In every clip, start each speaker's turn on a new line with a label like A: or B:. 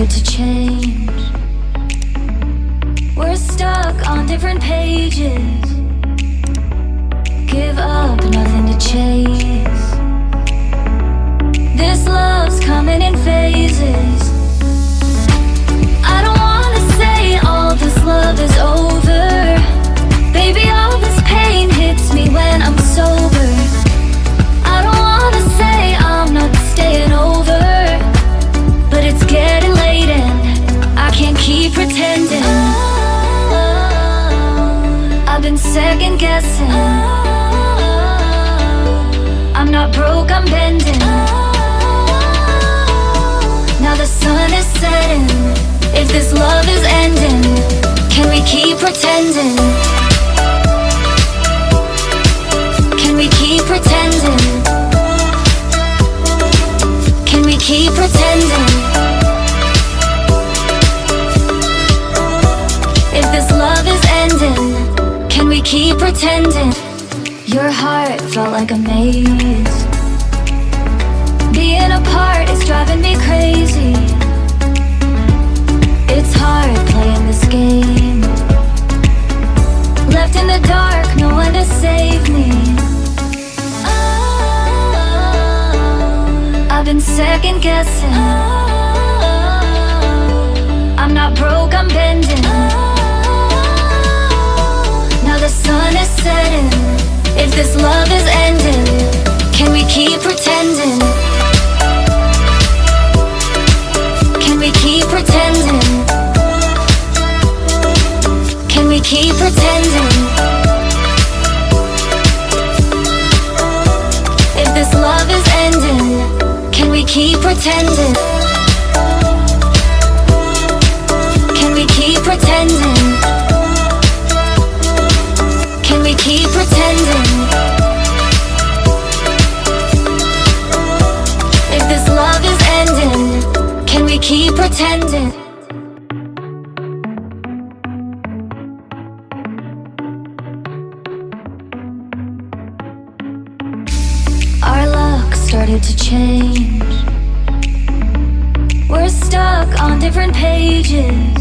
A: started to change. We're stuck on different pages. Give up, nothing to chase. This love's coming in phases. I don't wanna say all this love is over. Baby, all this pain hits me when I'm sober. I don't wanna say I'm not staying over, but it's getting late and I can't keep pretending. I've been second guessing. I'm not broke, I'm bending. Now the sun is setting. If this love is ending, can we keep pretending? Can we keep pretending? Can we keep pretending? If this love is ending, can we keep pretending? Your heart felt like a maze. Being apart is driving me crazy. It's hard playing this game. Left in the dark, no one to save me. I've been second guessing. I'm not broke, I'm bending. Now the sun is setting. If this love is ending, can we keep pretending? Can we keep pretending? Can we keep pretending? If this love is ending, can we keep pretending? Can we keep pretending? Can we keep pretending? If this love is ending, can we keep pretending? Our luck started to change. We're stuck on different pages.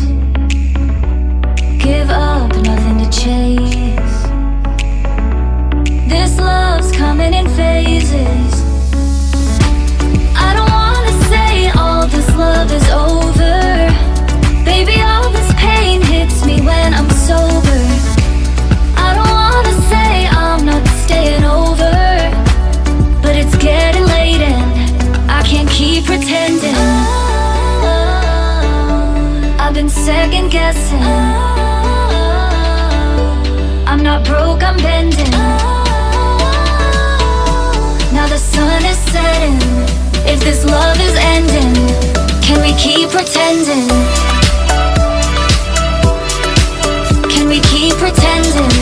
A: Give up, nothing to chase. This love's coming in phases. I don't wanna say all this love is over. Baby, all this pain hits me when I'm sober. I don't wanna say I'm not staying over, but it's getting late and I can't keep pretending. I've been second guessing. I'm not broke, I'm bending. Now the sun is setting. If this love is ending, can we keep pretending? Can we keep pretending?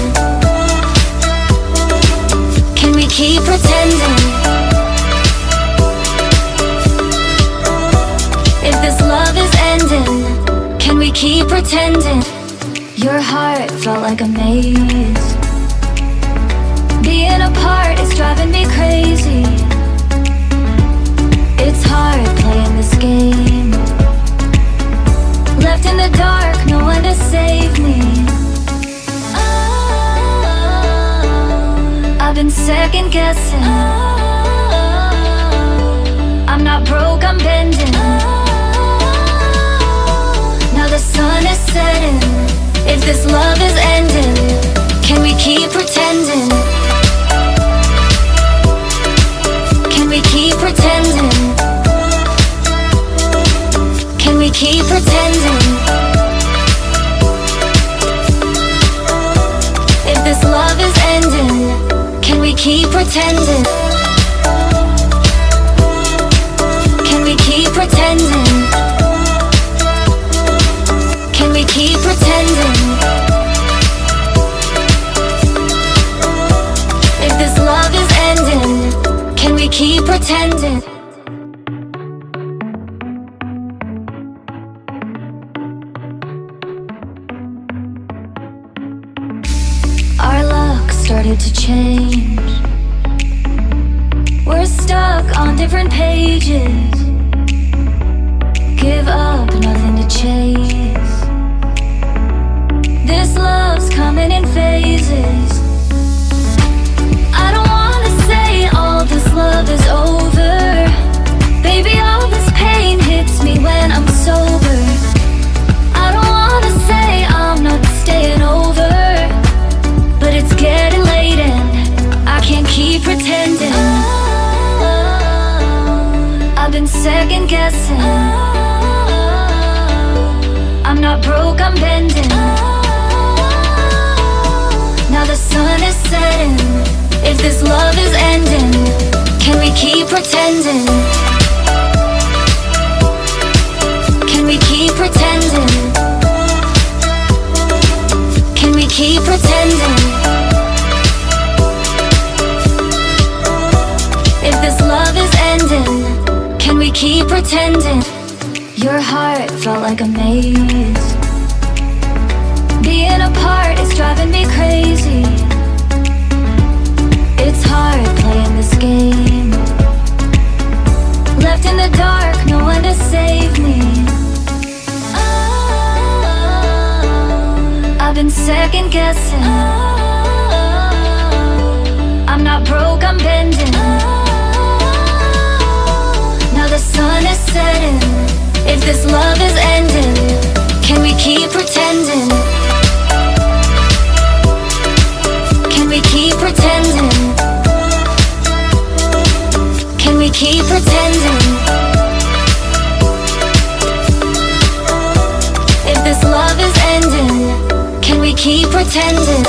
A: Can we keep pretending? If this love is ending, can we keep pretending? Your heart felt like a maze. Being apart is driving me crazy. It's hard playing this game. Left in the dark, no one to save me. I've been second guessing. I'm not broke, I'm bending. Now the sun is setting. If this love is ending, can we keep pretending? Can we keep pretending? Can we keep pretending? If this love is ending, can we keep pretending? Can we keep pretending? Can we keep pretending? If this love is ending, can we keep pretending? Our luck started to change. We're stuck on different pages. Give up, nothing to chase. This love's coming in phases. I don't wanna say all this love is over. Baby, all this pain hits me when I'm sober. I don't wanna say I'm not staying over, but it's getting late and I can't keep pretending. I've been second guessing. I'm not broke, I'm bending. Now the sun is setting. If this love is ending, can we keep pretending? Can we keep pretending? Can we keep pretending? If this love is ending, can we keep pretending? Your heart felt like a maze. Being apart is driving me crazy. It's hard playing this game. Left in the dark, no one to save me. I've been second guessing. I'm not broke, I'm bending. Now the sun is setting. If this love is ending, can we keep pretending? Can we keep pretending? Can we keep pretending? If this love is ending, can we keep pretending?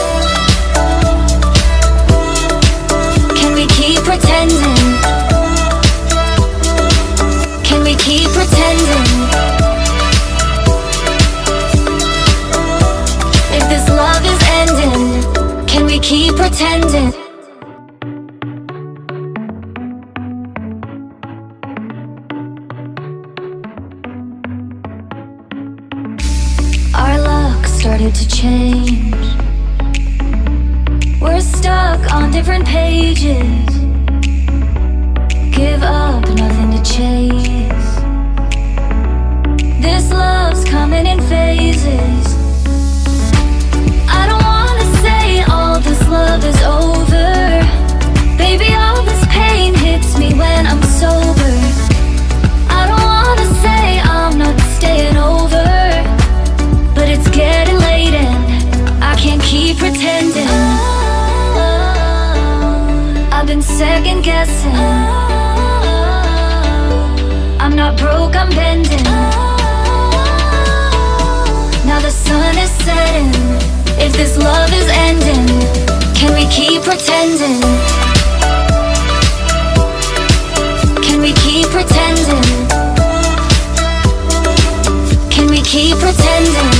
A: Can we keep pretending? Can we keep pretending? If this love is ending, can we keep pretending? Our luck started to change. We're stuck on different pages. Give up, nothing to chase. This love's coming in phases. I don't wanna say all this love is over. Baby, all this pain hits me when I'm sober. I don't wanna say I'm not staying over, but it's getting late and I can't keep pretending. I've been second guessing. I'm not broke, I'm bending. Now the sun is setting. If this love is ending, can we keep pretending? Can we keep pretending? Can we keep pretending?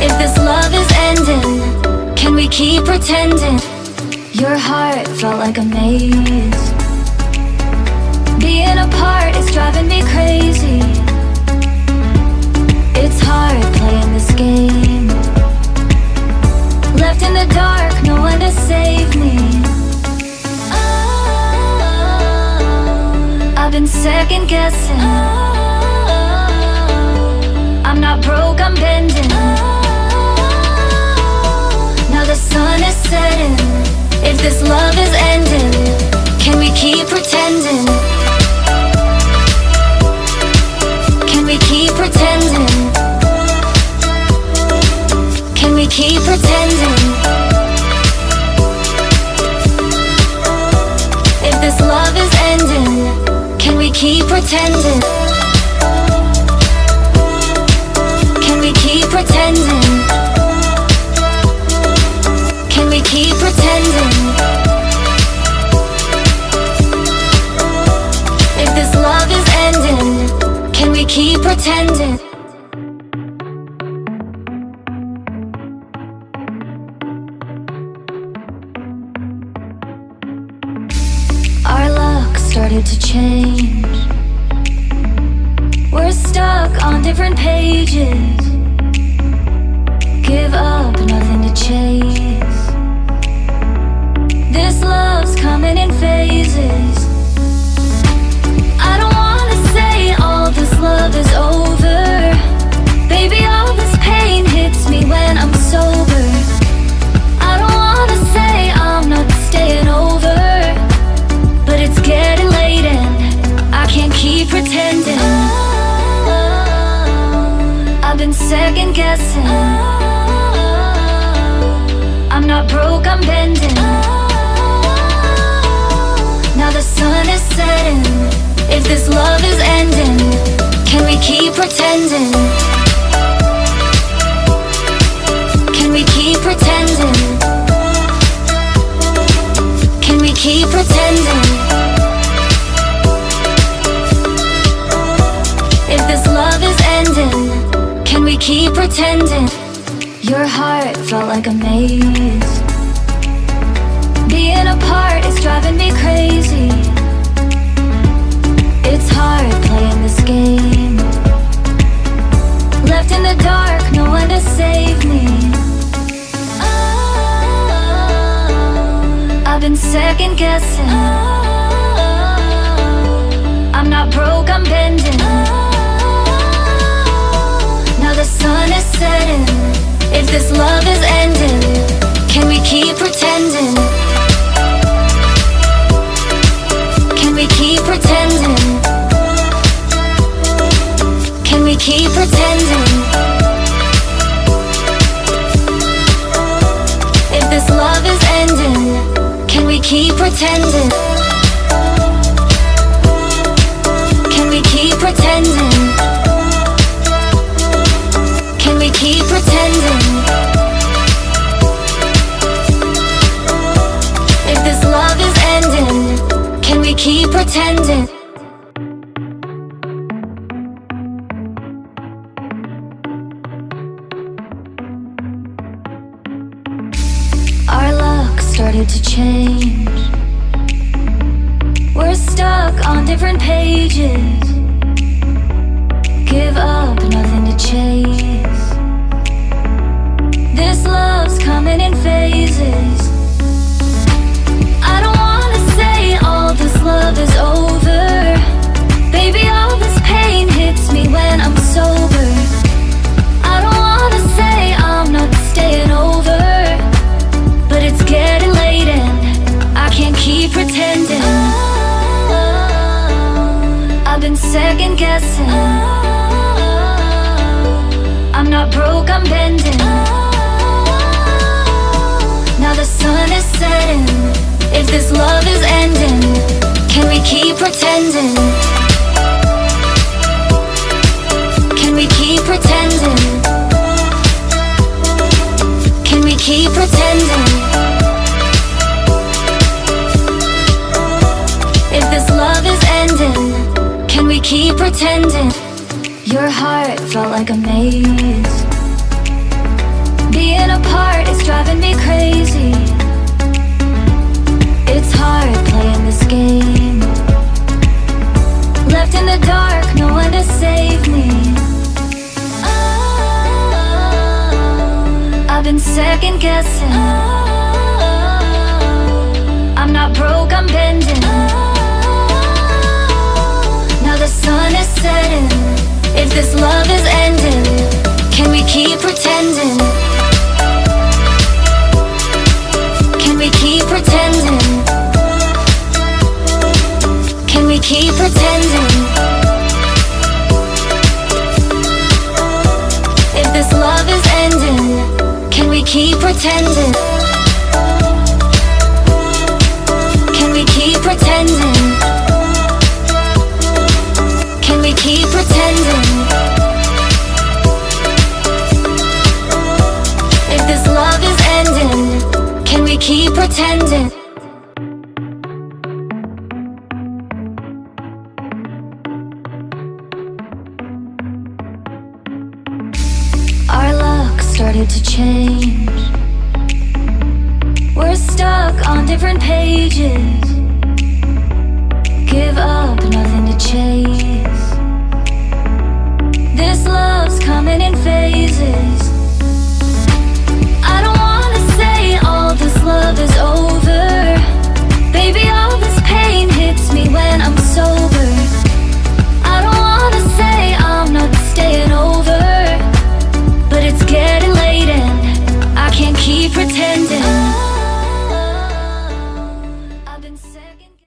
A: If this love is ending, can we keep pretending? Your heart felt like a maze. Being apart is driving me crazy. It's hard playing this game. Left in the dark, no one to save me. I've been second guessing. I'm not broke, I'm bending. Now the sun is setting. If this love is ending, can we keep pretending? Can we keep pretending? Can we keep pretending? If this love is ending, can we keep pretending? Can we keep pretending? Can we keep pretending? If this love is ending, can we keep pretending? Our luck started to change. We're stuck on different pages. Give up, nothing to chase. This love's coming in phases. been second guessing. I'm not broke, I'm bending. Now the sun is setting. If this love is ending, can we keep pretending? Can we keep pretending? Can we keep pretending? If this love is ending, can we keep pretending? Your heart felt like a maze. Being apart is driving me crazy. It's hard playing this game. Left in the dark, no one to save me. I've been second guessing. I'm not broke, I'm bending. Now the sun is setting. If this love is ending, can we keep pretending? Can we keep pretending? Can we keep pretending? If this love is ending, can we keep pretending? Can we keep pretending? Can we keep pretending? If this love is ending, can we keep pretending? Our luck started to change. We're stuck on different pages. Give up, nothing to chase. This love's coming in phases. I don't wanna say all this love is over. Baby, all this pain hits me when I'm sober. I don't wanna say I'm not staying over, but it's getting late and I can't keep pretending. I've been second guessing. I'm not broke, I'm bending. Now the sun is setting. If this love is ending, can we keep pretending? Can we keep pretending? Can we keep pretending? If this love is ending, can we keep pretending? Your heart felt like a maze. Being apart is driving me crazy. It's hard playing this game. Left in the dark, no one to save me. I've been second guessing. I'm not broke, I'm bending. Now the sun is setting. If this love is ending, can we keep pretending? Can we keep pretending? Can we keep pretending? If this love is ending, can we keep pretending? Can we keep pretending? Can we keep pretending? If this love is ending, can we keep pretending? Our luck started to change. We're stuck on different pages. Give up, nothing to chase. This love's coming in phases.